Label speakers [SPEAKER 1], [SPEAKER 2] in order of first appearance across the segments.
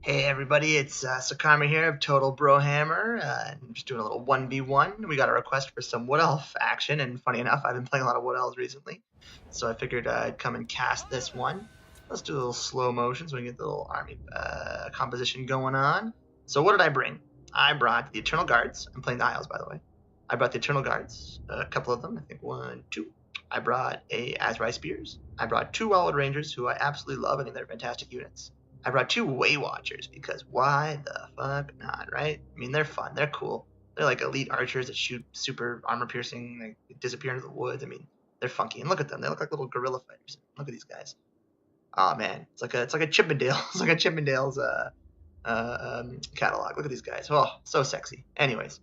[SPEAKER 1] Hey everybody, it's Sakami here of Total Brohammer. I'm just doing a little 1v1. We got a request for some Wood Elf action, and funny enough, I've been playing a lot of Wood Elves recently, so I figured I'd come and cast this one. Let's do a little slow motion so we can get the little army composition going on. So what did I bring? I brought the Eternal Guards. I'm playing the Isles, by the way. I brought the Eternal Guards, a couple of them, I think one, two. I brought a Azrai Spears. I brought two Wildwood Rangers, who I absolutely love. I think they're fantastic units. I brought two Way Watchers because why the fuck not, right? I mean, they're fun. They're cool. They're like elite archers that shoot super armor piercing, like disappear into the woods. I mean, they're funky. And look at them. They look like little guerrilla fighters. Look at these guys. Oh man, it's like a Chippendale. It's like a Chippendale's catalog. Look at these guys. Oh, so sexy. Anyways,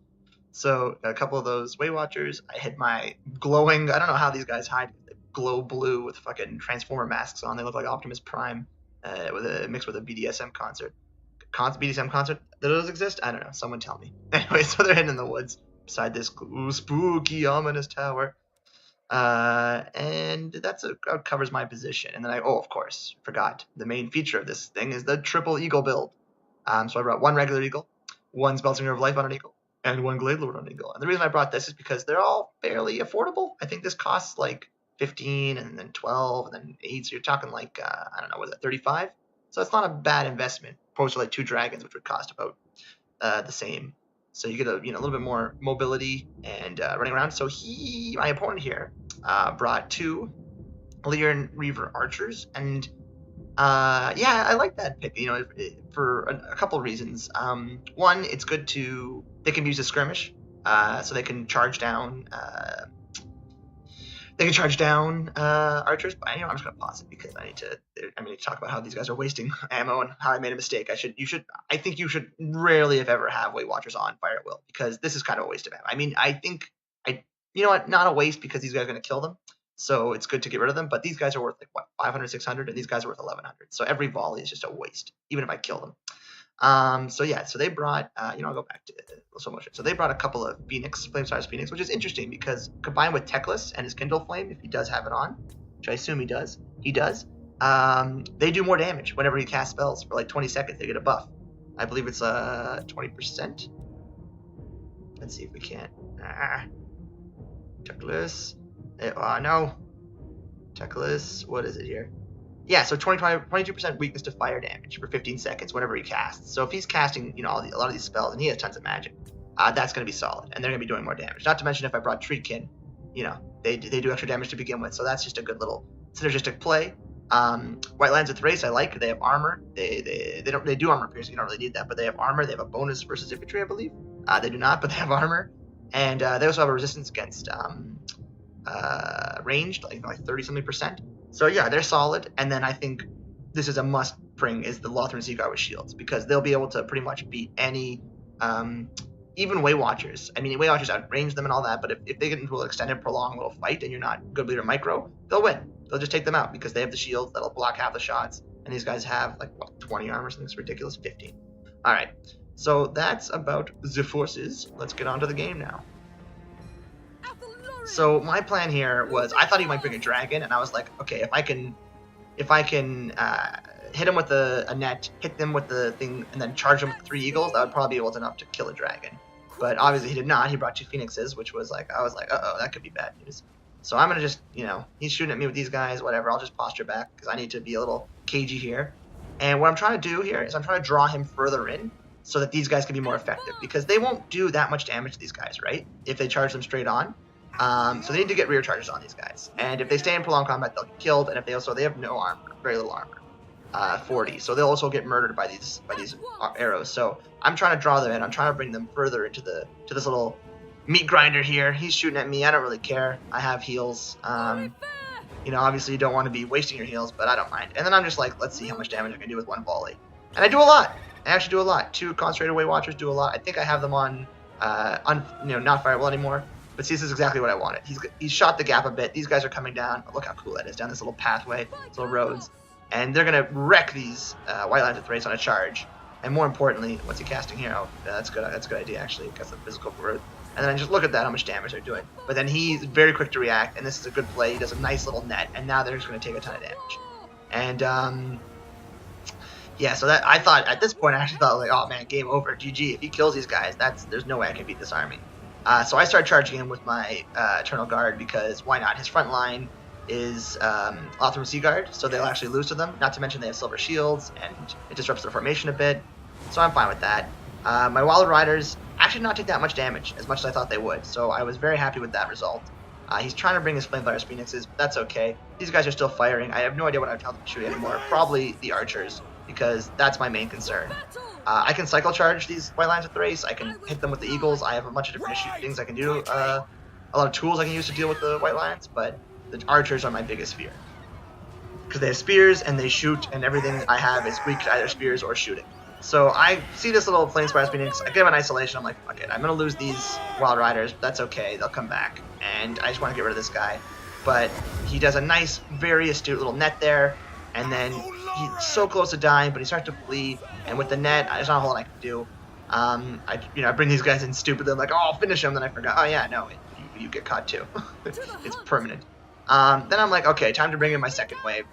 [SPEAKER 1] so a couple of those Way Watchers. I had my glowing. I don't know how these guys hide. They glow blue with fucking Transformer masks on. They look like Optimus Prime. With a mixed with a BDSM concert. BDSM concert? Do those exist? I don't know. Someone tell me. Anyway, so they're hidden in the woods beside this spooky, ominous tower. And that covers my position. And then of course, forgot. The main feature of this thing is the triple eagle build. So I brought one regular eagle, one Spellsinger of Life on an eagle, and one Glade Lord on an eagle. And the reason I brought this is because they're all fairly affordable. I think this costs like 15 and then 12 and then 8, so you're talking like I don't know, was it 35? So it's not a bad investment opposed to like two dragons, which would cost about the same. So you get a little bit more mobility and running around. So my opponent here brought two Lothren Reaver archers, and yeah, I like that pick, for a couple of reasons. One, it's good they can use a skirmish, so they can charge down archers, but I'm just gonna pause it because I need to talk about how these guys are wasting ammo and how I made a mistake. I think you should rarely, if ever, have Weight Watchers on Fire at Will, because this is kind of a waste of ammo. I mean, you know what, not a waste because these guys are gonna kill them, so it's good to get rid of them, but these guys are worth like what, 500, 600, and these guys are worth 1100, so every volley is just a waste, even if I kill them. So they brought, I'll go back to slow motion. So they brought a couple of Phoenix, Flame-Stars Phoenix, which is interesting because combined with Teclis and his Kindle Flame, if he does have it on, which I assume he does, they do more damage whenever he casts spells for like 20 seconds. They get a buff. I believe it's 20%. Let's see if we can. Teclis. No. Teclis. What is it here? Yeah, so 22% weakness to fire damage for 15 seconds whenever he casts. So if he's casting, a lot of these spells and he has tons of magic, that's going to be solid, and they're going to be doing more damage. Not to mention if I brought Treatkin, they do extra damage to begin with, so that's just a good little synergistic play. White Lands with Race, I like. They have armor. They do armor piercing. You don't really need that, but they have armor. They have a bonus versus infantry, I believe. They do not, but they have armor, and they also have a resistance against ranged, like 30-something%. So yeah, they're solid. And then I think this is a must bring is the Lothren Seaguard with shields, because they'll be able to pretty much beat any, even Way Watchers. I mean, Way Watchers outrange them and all that, but if they get into an extended, prolonged little fight and you're not good leader micro, they'll win. They'll just take them out because they have the shields that'll block half the shots. And these guys have like 20 armor, something that's ridiculous, 15. All right, so that's about the forces. Let's get on to the game now. So my plan here was, I thought he might bring a dragon, and I was like, okay, if I can hit him with a net, hit them with the thing, and then charge him with 3 eagles, that would probably be enough to kill a dragon. But obviously he did not. He brought 2 phoenixes, which was like, I was like, uh-oh, that could be bad news. So I'm gonna just, he's shooting at me with these guys, whatever. I'll just posture back because I need to be a little cagey here. And what I'm trying to do here is I'm trying to draw him further in so that these guys can be more effective, because they won't do that much damage to these guys, right? If they charge them straight on. So they need to get rear charges on these guys, and if they stay in prolonged combat, they'll get killed. And if they have no armor, very little armor, 40, so they'll also get murdered by these arrows. So I'm trying to draw them in. I'm trying to bring them further into this little meat grinder here. He's shooting at me. I don't really care. I have heals. Obviously you don't want to be wasting your heals, but I don't mind. And then I'm just like, let's see how much damage I can do with one volley, and I do a lot. I actually do a lot. 2 concentrated Way Watchers do a lot. I think I have them on not fireable anymore. But see, this is exactly what I wanted. He's shot the gap a bit. These guys are coming down. Look how cool that is, down this little pathway, these little roads. And they're going to wreck these White Lands with Race on a charge. And more importantly, what's he casting here? Oh, that's good. That's a good idea, actually. He casts a physical road. And then just look at that, how much damage they're doing. But then he's very quick to react, and this is a good play. He does a nice little net, and now they're just going to take a ton of damage. And Yeah, so that I thought at this point I actually thought like, oh man, game over, GG. If he kills these guys, there's no way I can beat this army. So I started charging him with my Eternal Guard because why not? His front line is Lothren Sea Guard, so they'll actually lose to them. Not to mention they have silver shields and it disrupts their formation a bit. So I'm fine with that. My Wild Riders actually not take that much damage as much as I thought they would, so I was very happy with that result. He's trying to bring his Flamefire's Phoenixes, but that's okay. These guys are still firing. I have no idea what I would tell them to shoot anymore. Probably the archers, because that's my main concern. I can cycle charge these White Lions of Thrace. I can hit them with the eagles. I have a bunch of different things I can do. A lot of tools I can use to deal with the White Lions, but the archers are my biggest fear. Because they have spears and they shoot, and everything I have is weak to either spears or shooting. So I see this little Flamespire's Phoenix. I get him in isolation. I'm like, fuck it. I'm going to lose these Wild Riders, but that's okay. They'll come back. And I just want to get rid of this guy. But he does a nice, very astute little net there. And then he's so close to dying, but he starts to flee. And with the net, there's not a whole lot I can do. I bring these guys in stupidly. I'm like, oh, I'll finish him. Then I forgot. Oh, yeah, no, you get caught too. It's permanent. Then I'm like, okay, time to bring in my second wave.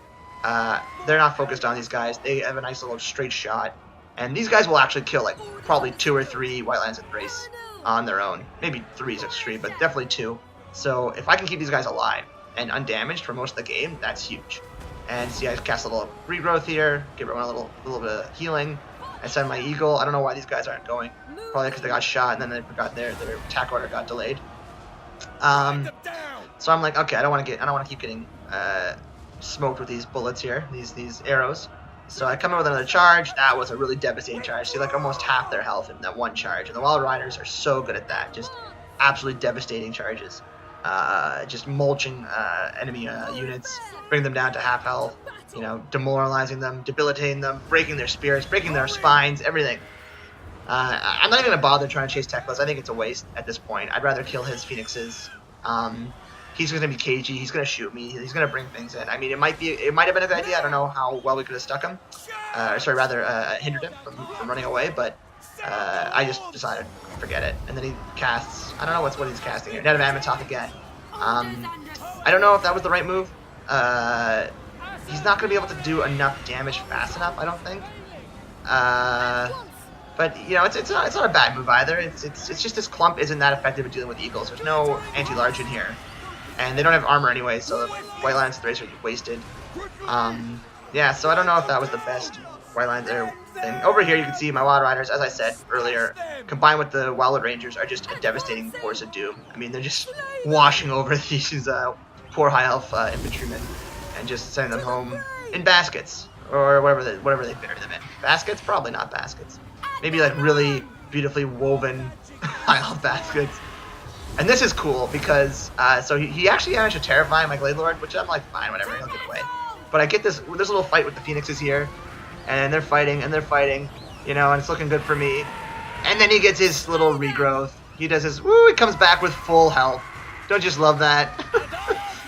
[SPEAKER 1] They're not focused on these guys. They have a nice little straight shot. And these guys will actually kill, like, probably 2 or 3 White Lions of Thrace on their own. Maybe 3 is extreme, but definitely 2. So if I can keep these guys alive and undamaged for most of the game, that's huge. And see, I cast a little regrowth here, give everyone a little bit of healing. I send my eagle. I don't know why these guys aren't going. Probably because they got shot and then they forgot their attack order got delayed. So I'm like, okay, I don't want to keep getting smoked with these bullets here, these arrows. So I come in with another charge. That was a really devastating charge. See, like almost half their health in that one charge. And the Wild Riders are so good at that. Just absolutely devastating charges. Just mulching enemy units, bring them down to half health, demoralizing them, debilitating them, breaking their spirits, breaking their spines, everything. I'm not even going to bother trying to chase Teclis. I think it's a waste at this point. I'd rather kill his Phoenixes. He's going to be cagey. He's going to shoot me. He's going to bring things in. I mean, it might have been a good idea. I don't know how well we could have stuck him. Hindered him from running away. But I just decided forget it. And then he casts. I don't know what he's casting here. Net of Amatoth again. I don't know if that was the right move. He's not going to be able to do enough damage fast enough. I don't think. But it's not a bad move either. It's just this clump isn't that effective at dealing with eagles. There's no anti-large in here. And they don't have armor anyway, so the White Lions of Thrace are wasted. Yeah, so I don't know if that was the best White Lions thing. Over here you can see my Wild Riders, as I said earlier, combined with the Wildwood Rangers, are just a devastating force of doom. I mean, they're just washing over these poor high elf infantrymen and just sending them home in baskets or whatever they bury them in. Baskets? Probably not baskets. Maybe like really beautifully woven high elf baskets. And this is cool because, so he actually managed to terrify my Glade Lord, which I'm like, fine, whatever, he'll get away. But I get this little fight with the Phoenixes here, and they're fighting, and it's looking good for me. And then he gets his little regrowth. He does his, he comes back with full health. Don't you just love that?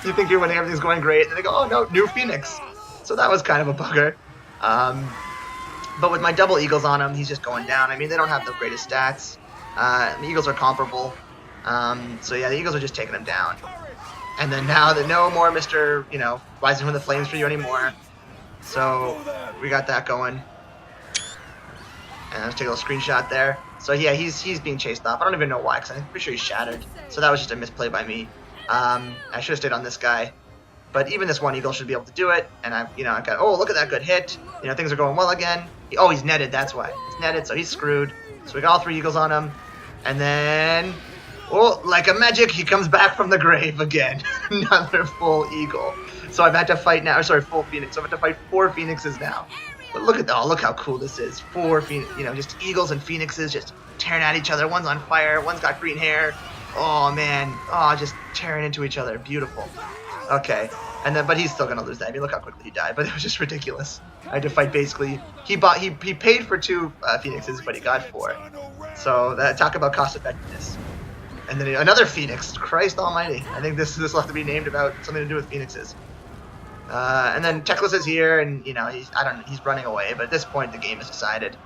[SPEAKER 1] You think you're winning, everything's going great, and then they go, oh no, new Phoenix. So that was kind of a bugger. But with my double Eagles on him, he's just going down. I mean, they don't have the greatest stats. The Eagles are comparable. So yeah, the Eagles are just taking him down. And then now that no more Mr. Rising from the Flames for you anymore. So we got that going. And let's take a little screenshot there. So yeah, he's being chased off. I don't even know why, because I'm pretty sure he's shattered. So that was just a misplay by me. I should have stayed on this guy. But even this one Eagle should be able to do it. And I've got, oh, look at that good hit. Things are going well again. He's netted, that's why. He's netted, so he's screwed. So we got all 3 Eagles on him. And then, like a magic, he comes back from the grave again. Another full Eagle. So I've had to fight now, full Phoenix. So I've had to fight 4 Phoenixes now. But look how cool this is. 4 Phoenix, just Eagles and Phoenixes just tearing at each other. One's on fire, one's got green hair. Oh man, just tearing into each other. Beautiful. Okay, but he's still gonna lose that. I mean, look how quickly he died. But it was just ridiculous. I had to fight basically. He paid for 2 Phoenixes, but he got 4. So talk about cost effectiveness. And then another Phoenix. Christ Almighty! I think this will have to be named about something to do with Phoenixes. And then Teclis is here, and he's running away. But at this point, the game is decided.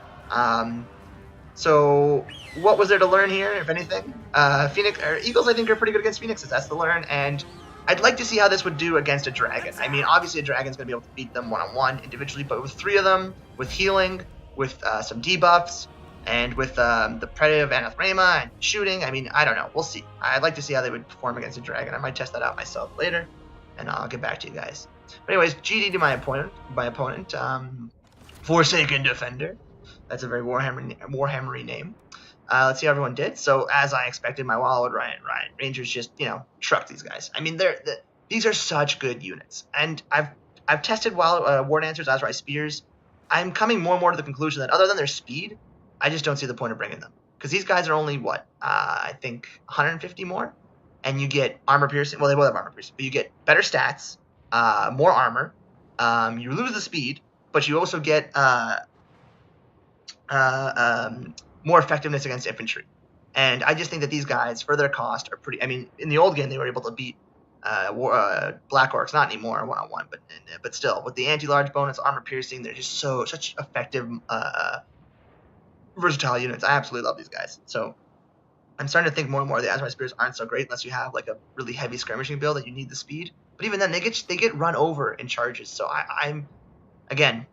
[SPEAKER 1] So what was there to learn here, if anything? Eagles, I think, are pretty good against Phoenixes. That's to learn, and I'd like to see how this would do against a dragon. I mean, obviously a dragon's going to be able to beat them one-on-one individually, but with 3 of them, with healing, with some debuffs, and with the Predative Anathrema and shooting, I mean, I don't know. We'll see. I'd like to see how they would perform against a dragon. I might test that out myself later, and I'll get back to you guys. But anyways, GD to my opponent, Forsaken Defender. That's a very Warhammery name. Let's see how everyone did. So, as I expected, my Wildwood Rangers just, trucked these guys. I mean, these are such good units. And I've tested War Dancers, Azrai Spears. I'm coming more and more to the conclusion that other than their speed, I just don't see the point of bringing them. Because these guys are only, I think 150 more? And you get armor piercing. Well, they both have armor piercing. But you get better stats, more armor. You lose the speed, but you also get more effectiveness against infantry. And I just think that these guys, for their cost, are pretty... I mean, in the old game, they were able to beat Black Orcs. Not anymore, one-on-one, but still. With the anti-large bonus, armor piercing, they're just such effective, versatile units. I absolutely love these guys. So I'm starting to think more and more the Azrai Spears aren't so great unless you have like a really heavy skirmishing build that you need the speed. But even then, they get run over in charges. So I think I'm going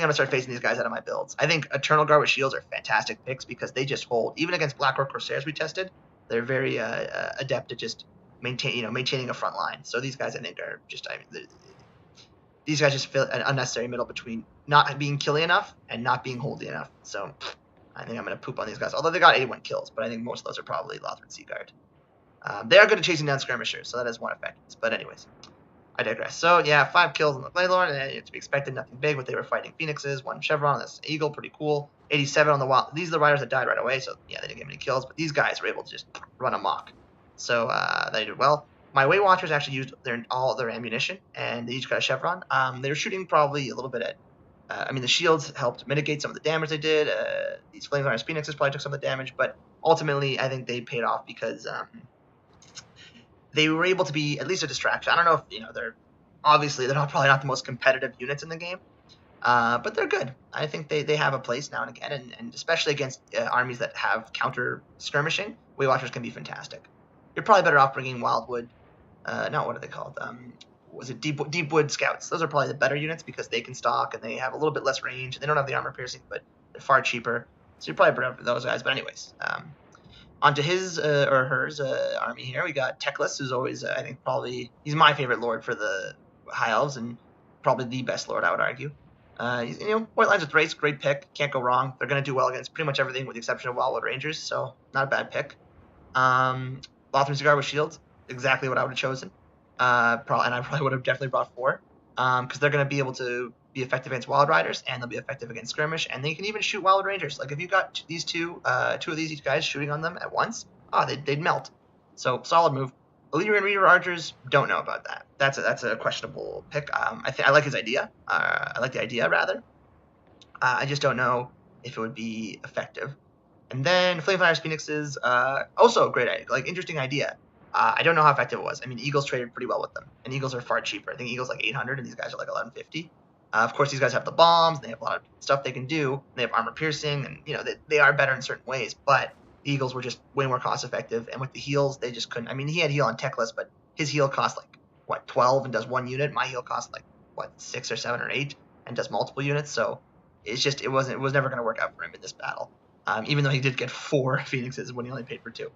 [SPEAKER 1] to start phasing these guys out of my builds. I think Eternal Guard with shields are fantastic picks because they just hold. Even against Black Orc Corsairs we tested, they're very adept at just maintaining a front line. So these guys, I think, are just... these guys just fill an unnecessary middle between not being killy enough and not being holdy enough. So I think I'm going to poop on these guys. Although they got 81 kills, but I think most of those are probably Lothren Sea Guard. They are good at chasing down skirmishers, so that is one effect. But anyways, I digress. So yeah, 5 kills on the Claylorn, and to be expected, nothing big, but they were fighting Phoenixes, 1 Chevron on this Eagle, pretty cool. 87 on the Wild. These are the riders that died right away, so yeah, they didn't get many kills, but these guys were able to just run amok. So they did well. My Weight Watchers actually used all their ammunition, and they each got a Chevron. They were shooting probably a little bit at... the shields helped mitigate some of the damage they did. These Flame Iron Phoenixes probably took some of the damage, but ultimately I think they paid off because they were able to be at least a distraction. I don't know if, they're probably not the most competitive units in the game, but they're good. I think they have a place now and again, and especially against armies that have counter skirmishing, Weight Watchers can be fantastic. You're probably better off bringing Wildwood, no, what are they called? Was it Deepwood Scouts? Those are probably the better units because they can stalk and they have a little bit less range. And they don't have the armor piercing, but they're far cheaper. So you're probably better for those guys. But anyways, onto his or hers army here. We got Teclis, who's always, I think, probably... He's my favorite lord for the High Elves and probably the best lord, I would argue. He's, White Lines with Thrace, great pick. Can't go wrong. They're going to do well against pretty much everything with the exception of Wildwood Rangers, so not a bad pick. Lothren Cigar with shields, exactly what I would have chosen. And I probably would have definitely brought 4. Because they're going to be able to be effective against Wild Riders, and they'll be effective against Skirmish, and they can even shoot Wild Rangers. Like, if you got these two of these guys shooting on them at once, they'd melt. So, solid move. Illyrian Reader Archers, don't know about that. That's a questionable pick. I like his idea. I like the idea, rather. I just don't know if it would be effective. And then Flame Fire Phoenixes, also a great idea, interesting idea. I don't know how effective it was. I mean, Eagles traded pretty well with them, and Eagles are far cheaper. I think Eagles like 800, and these guys are like 1150. Of course, these guys have the bombs, and they have a lot of stuff they can do. They have armor piercing, and they are better in certain ways. But the Eagles were just way more cost effective, and with the heals, they just couldn't. I mean, he had heal on Teclis, but his heal costs 12 and does 1 unit. My heal costs 6 or 7 or 8 and does multiple units. So it was never going to work out for him in this battle. Even though he did get 4 Phoenixes when he only paid for 2.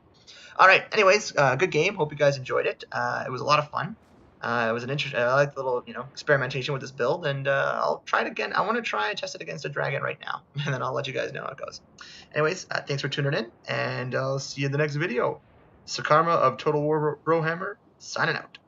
[SPEAKER 1] All right. Anyways, good game. Hope you guys enjoyed it. It was a lot of fun. It was an interesting. I like the little, experimentation with this build, and I'll try it again. I want to try and test it against a dragon right now, and then I'll let you guys know how it goes. Anyways, thanks for tuning in, and I'll see you in the next video. Sakarma of Total War Brohammer signing out.